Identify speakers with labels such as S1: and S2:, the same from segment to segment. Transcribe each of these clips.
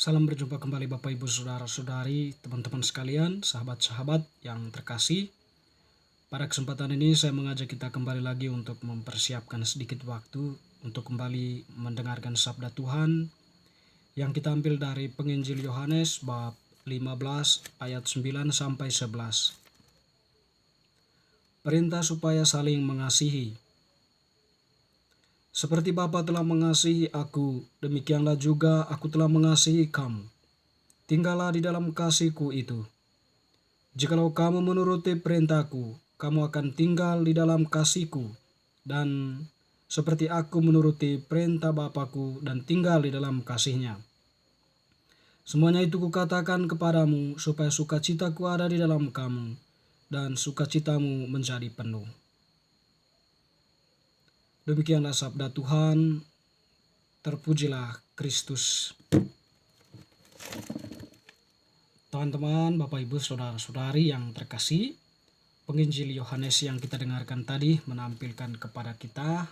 S1: Salam berjumpa kembali Bapak Ibu Saudara-saudari, teman-teman sekalian, sahabat-sahabat yang terkasih. Pada kesempatan ini saya mengajak kita kembali lagi untuk mempersiapkan sedikit waktu untuk kembali mendengarkan sabda Tuhan yang kita ambil dari Penginjil Yohanes bab 15 ayat 9 sampai 11. Perintah supaya saling mengasihi. Seperti Bapa telah mengasihi aku, demikianlah juga aku telah mengasihi kamu. Tinggallah di dalam kasih-Ku itu. Jikalau kamu menuruti perintah-Ku, kamu akan tinggal di dalam kasih-Ku, dan seperti aku menuruti perintah Bapa-Ku dan tinggal di dalam kasih-Nya. Semuanya itu Kukatakan kepadamu, supaya sukacita-Ku ada di dalam kamu, dan sukacitamu menjadi penuh. Demikianlah sabda Tuhan, terpujilah Kristus. Teman-teman, Bapak Ibu, Saudara-saudari yang terkasih, Penginjil Yohanes yang kita dengarkan tadi menampilkan kepada kita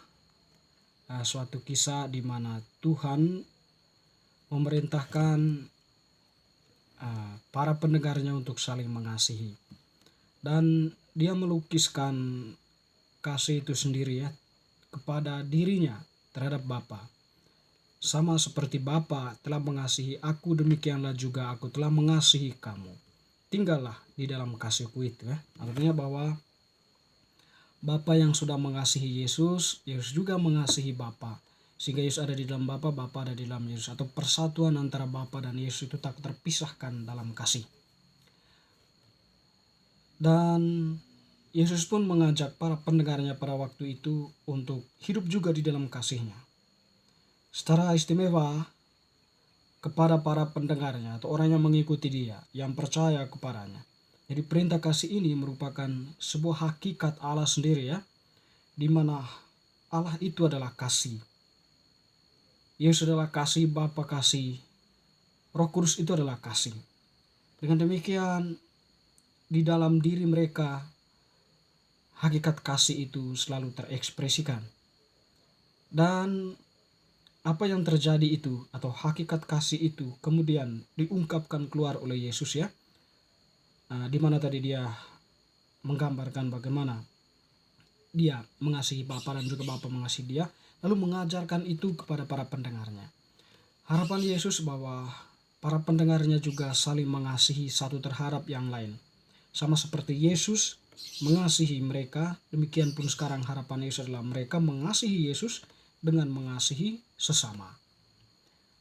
S1: suatu kisah di mana Tuhan memerintahkan para pendengarnya untuk saling mengasihi. Dan dia melukiskan kasih itu sendiri ya, kepada dirinya terhadap Bapa. Sama seperti Bapa telah mengasihi aku, demikianlah juga aku telah mengasihi kamu. Tinggallah di dalam kasih-Ku itu ya. Artinya bahwa Bapa yang sudah mengasihi Yesus, Yesus juga mengasihi Bapa. Sehingga Yesus ada di dalam Bapa, Bapa ada di dalam Yesus. Atau persatuan antara Bapa dan Yesus itu tak terpisahkan dalam kasih. Dan Yesus pun mengajak para pendengarnya pada waktu itu untuk hidup juga di dalam kasih-Nya. Secara istimewa kepada para pendengarnya atau orang yang mengikuti dia, yang percaya kepadanya. Jadi perintah kasih ini merupakan sebuah hakikat Allah sendiri ya, di mana Allah itu adalah kasih. Yesus adalah kasih, Bapa kasih, Roh Kudus itu adalah kasih. Dengan demikian di dalam diri mereka hakikat kasih itu selalu terekspresikan. Dan apa yang terjadi itu atau hakikat kasih itu kemudian diungkapkan keluar oleh Yesus ya. Di mana tadi dia menggambarkan bagaimana dia mengasihi Bapa dan juga Bapa mengasihi dia, lalu mengajarkan itu kepada para pendengarnya. Harapan Yesus bahwa para pendengarnya juga saling mengasihi satu terhadap yang lain. Sama seperti Yesus mengasihi mereka, demikian pun sekarang harapan Yesus adalah mereka mengasihi Yesus dengan mengasihi sesama.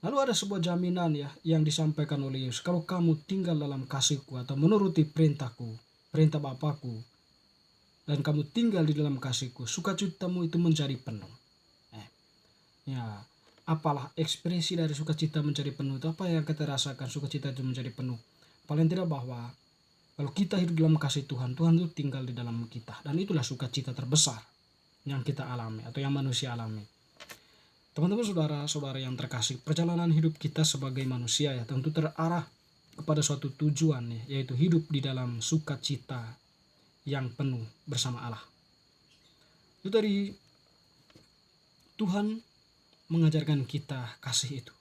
S1: Lalu ada sebuah jaminan ya yang disampaikan oleh Yesus. Kalau kamu tinggal dalam kasih-Ku atau menuruti perintah-Ku, perintah Bapa-Ku, dan kamu tinggal di dalam kasih-Ku, sukacitamu itu menjadi penuh. Ya, apalah ekspresi dari sukacita menjadi penuh itu? Apa yang kita rasakan sukacita itu menjadi penuh? Paling tidak bahwa kalau kita hidup dalam kasih Tuhan, Tuhan itu tinggal di dalam kita. Dan itulah sukacita terbesar yang kita alami atau yang manusia alami. Teman-teman saudara-saudara yang terkasih, perjalanan hidup kita sebagai manusia ya tentu terarah kepada suatu tujuan ya, yaitu hidup di dalam sukacita yang penuh bersama Allah. Itu tadi Tuhan mengajarkan kita kasih itu.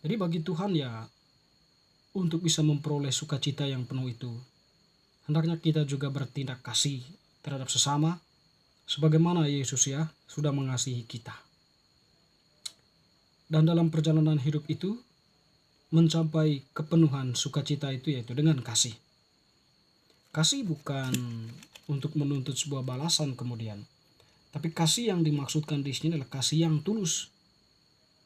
S1: Jadi bagi Tuhan ya, untuk bisa memperoleh sukacita yang penuh itu, hendaknya kita juga bertindak kasih terhadap sesama, sebagaimana Yesus ya sudah mengasihi kita. Dan dalam perjalanan hidup itu, mencapai kepenuhan sukacita itu yaitu dengan kasih. Kasih bukan untuk menuntut sebuah balasan kemudian. Tapi kasih yang dimaksudkan di sini adalah kasih yang tulus.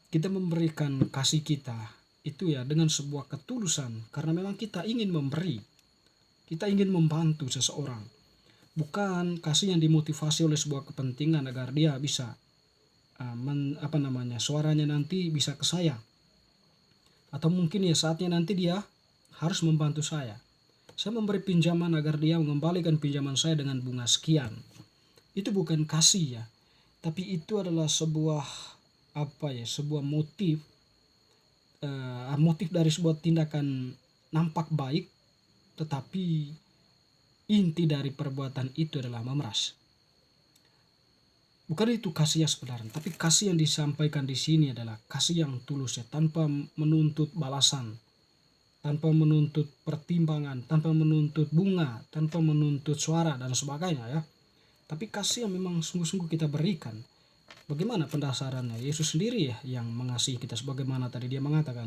S1: Kita memberikan kasih kita itu ya dengan sebuah ketulusan. Karena memang kita ingin memberi. Kita ingin membantu seseorang. Bukan kasih yang dimotivasi oleh sebuah kepentingan agar dia bisa suaranya nanti bisa ke saya, atau mungkin ya saatnya nanti dia harus membantu saya memberi pinjaman agar dia mengembalikan pinjaman saya dengan bunga sekian. Itu bukan kasih ya, tapi itu adalah sebuah sebuah motif dari sebuah tindakan nampak baik, tetapi inti dari perbuatan itu adalah memeras. Bukan itu kasih yang sebenarnya, tapi kasih yang disampaikan di sini adalah kasih yang tulus ya, tanpa menuntut balasan, tanpa menuntut pertimbangan, tanpa menuntut bunga, tanpa menuntut suara dan sebagainya ya. Tapi kasih yang memang sungguh-sungguh kita berikan. Bagaimana pendasarannya? Yesus sendiri ya yang mengasihi kita, sebagaimana tadi dia mengatakan,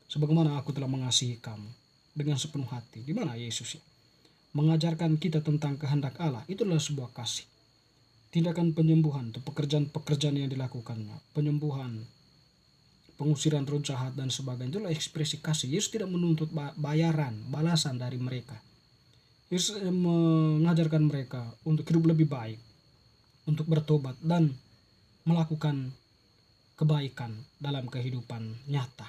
S1: sebagaimana aku telah mengasihi kamu dengan sepenuh hati. Di mana Yesus ya? Mengajarkan kita tentang kehendak Allah, itu adalah sebuah kasih. Tindakan penyembuhan atau pekerjaan-pekerjaan yang dilakukannya, penyembuhan, pengusiran roh jahat dan sebagainya, itulah ekspresi kasih. Yesus tidak menuntut bayaran, balasan dari mereka. Yesus mengajarkan mereka untuk hidup lebih baik, untuk bertobat dan melakukan kebaikan dalam kehidupan nyata.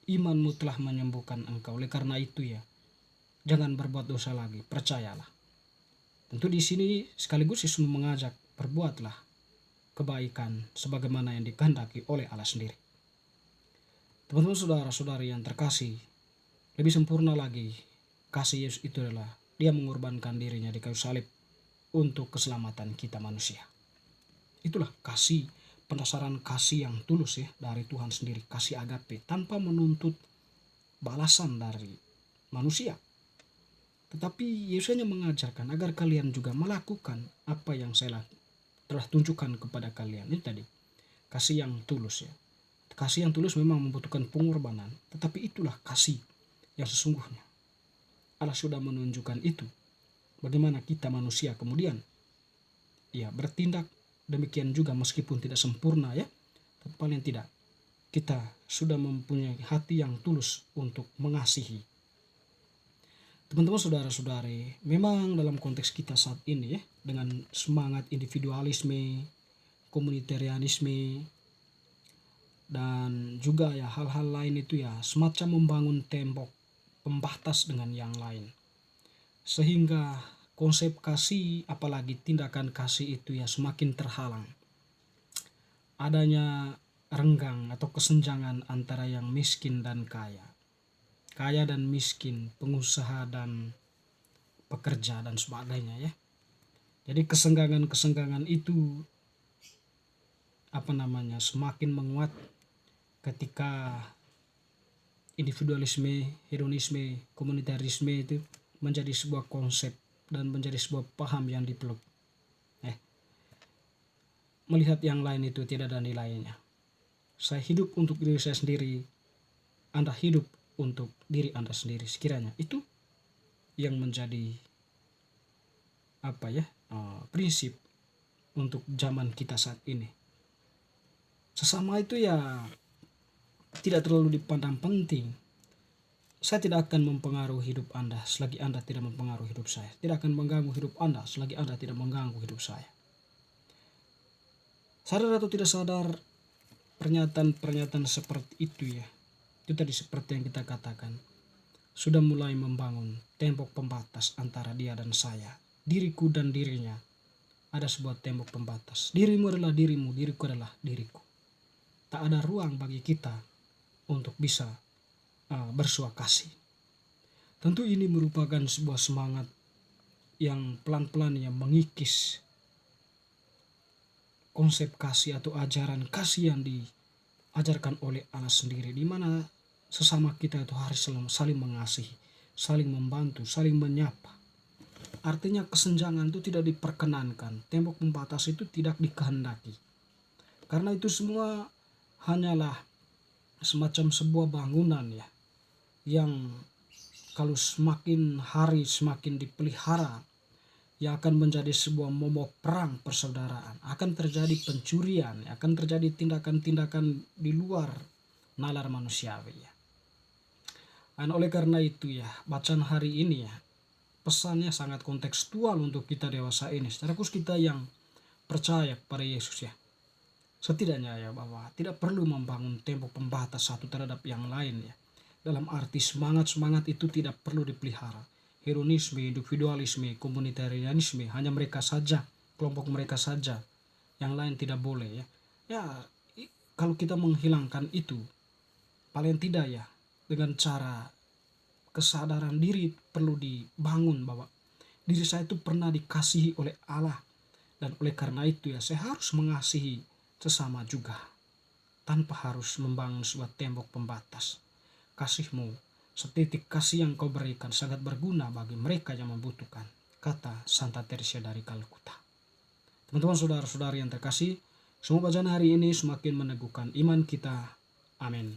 S1: Imanmu telah menyembuhkan engkau. Oleh karena itu ya, jangan berbuat dosa lagi, percayalah. Tentu di sini sekaligus Yesus mengajak, berbuatlah kebaikan sebagaimana yang dikehendaki oleh Allah sendiri. Teman-teman saudara-saudari yang terkasih, lebih sempurna lagi kasih Yesus itu adalah dia mengorbankan dirinya di kayu salib untuk keselamatan kita manusia. Itulah kasih, pendasaran kasih yang tulus ya dari Tuhan sendiri, kasih agape tanpa menuntut balasan dari manusia. Tetapi Yesus hanya mengajarkan agar kalian juga melakukan apa yang saya telah tunjukkan kepada kalian. Ini tadi kasih yang tulus ya. Kasih yang tulus memang membutuhkan pengorbanan, tetapi itulah kasih yang sesungguhnya. Allah sudah menunjukkan itu. Bagaimana kita manusia kemudian ya bertindak demikian juga meskipun tidak sempurna ya. Tapi paling tidak kita sudah mempunyai hati yang tulus untuk mengasihi. Teman-teman saudara-saudari, memang dalam konteks kita saat ini ya, dengan semangat individualisme, komunitarianisme, dan juga ya hal-hal lain itu ya semacam membangun tembok pembatas dengan yang lain. Sehingga konsep kasih apalagi tindakan kasih itu ya semakin terhalang. Adanya renggang atau kesenjangan antara yang miskin dan kaya. Kaya dan miskin, pengusaha dan pekerja dan sebagainya ya. Jadi kesenggangan-kesenggangan itu semakin menguat ketika individualisme, hedonisme, komunitarisme itu menjadi sebuah konsep dan menjadi sebuah paham yang dipeluk. Melihat yang lain itu tidak ada nilainya. Saya hidup untuk diri saya sendiri, Anda hidup untuk diri Anda sendiri. Sekiranya itu yang menjadi prinsip untuk zaman kita saat ini. Sesama itu ya tidak terlalu dipandang penting. Saya tidak akan mempengaruhi hidup Anda selagi Anda tidak mempengaruhi hidup saya. Tidak akan mengganggu hidup Anda selagi Anda tidak mengganggu hidup saya. Sadar atau tidak sadar, pernyataan-pernyataan seperti itu ya, itu tadi seperti yang kita katakan, sudah mulai membangun tembok pembatas antara dia dan saya. Diriku dan dirinya, ada sebuah tembok pembatas. Dirimu adalah dirimu, diriku adalah diriku. Tak ada ruang bagi kita untuk bisa bersua kasih. Tentu ini merupakan sebuah semangat yang pelan-pelan yang mengikis konsep kasih atau ajaran kasih yang diajarkan oleh Allah sendiri, di mana sesama kita itu harus saling mengasihi, saling membantu, saling menyapa. Artinya kesenjangan itu tidak diperkenankan, tembok pembatas itu tidak dikehendaki. Karena itu semua hanyalah semacam sebuah bangunan ya, yang kalau semakin hari semakin dipelihara, ya akan menjadi sebuah momok perang persaudaraan. Akan terjadi pencurian, akan terjadi tindakan-tindakan di luar nalar manusiawi ya. Dan oleh karena itu ya, bacaan hari ini ya, pesannya sangat kontekstual untuk kita dewasa ini. Secara khusus kita yang percaya pada Yesus ya. Setidaknya ya bahwa tidak perlu membangun tembok pembatas satu terhadap yang lain ya. Dalam arti semangat-semangat itu tidak perlu dipelihara. Hedonisme, individualisme, komunitarianisme, hanya mereka saja, kelompok mereka saja. Yang lain tidak boleh ya. Ya, kalau kita menghilangkan itu, paling tidak ya, dengan cara kesadaran diri perlu dibangun bahwa diri saya itu pernah dikasihi oleh Allah Dan oleh karena itu ya, saya harus mengasihi sesama juga, tanpa harus membangun sebuah tembok pembatas. Kasihmu, setitik kasih yang kau berikan sangat berguna bagi mereka yang membutuhkan, kata Santa Teresa dari Kalkuta. Teman-teman, saudara-saudari yang terkasih, semoga bacaan hari ini semakin meneguhkan iman kita. Amin.